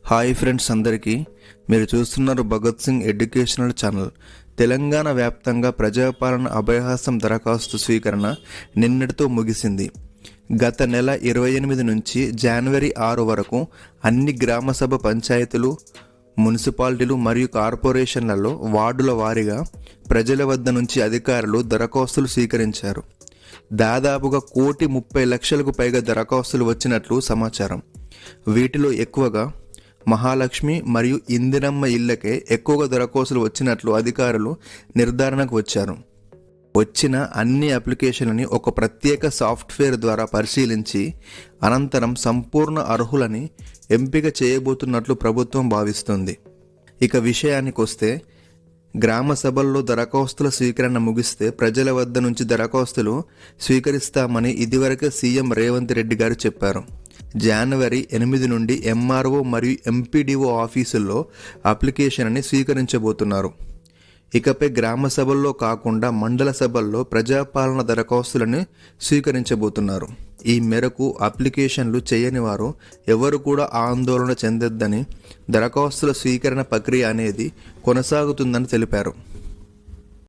Hi friends, అందరికీ. మీరు చూస్తున్నారు భగత్ సింగ్ ఎడ్యుకేషనల్ ఛానల్. తెలంగాణ వ్యాప్తంగా ప్రజాపాలన అభయహస్తం దరఖాస్తు స్వీకరణ నిన్నటితో ముగిసింది. గత నెల 28 నుంచి జనవరి 6 వరకు అన్ని గ్రామసభ పంచాయతీలు, మున్సిపాలిటీలు మరియు కార్పొరేషన్లలో వార్డుల వారీగా ప్రజల వద్ద నుంచి అధికారులు దరఖాస్తులు స్వీకరించారు. దాదాపుగా 1,30,00,000కు పైగా దరఖాస్తులు వచ్చినట్లు సమాచారం. వీటిలో ఎక్కువగా మహాలక్ష్మి మరియు ఇందిరమ్మ ఇళ్లకే ఎక్కువగా దరఖాస్తులు వచ్చినట్లు అధికారులు నిర్ధారణకు వచ్చారు. వచ్చిన అన్ని అప్లికేషన్లని ఒక ప్రత్యేక సాఫ్ట్వేర్ ద్వారా పరిశీలించి అనంతరం సంపూర్ణ అర్హులని ఎంపిక చేయబోతున్నట్లు ప్రభుత్వం భావిస్తుంది. ఇక విషయానికి వస్తే, గ్రామ సభల్లో దరఖాస్తుల స్వీకరణ ముగిస్తే ప్రజల వద్ద నుంచి దరఖాస్తులు స్వీకరిస్తామని ఇదివరకే సీఎం రేవంత్ రెడ్డి గారు చెప్పారు. జనవరి 8 నుండి ఎంఆర్ఓ మరియు ఎంపీడీఓ ఆఫీసుల్లో అప్లికేషన్ని స్వీకరించబోతున్నారు. ఇకపై గ్రామ సభల్లో కాకుండా మండల సభల్లో ప్రజాపాలన దరఖాస్తులను స్వీకరించబోతున్నారు. ఈ మేరకు అప్లికేషన్లు చేయని వారు ఎవరు కూడా ఆందోళన చెందొద్దని, దరఖాస్తుల స్వీకరణ ప్రక్రియ అనేది కొనసాగుతుందని తెలిపారు.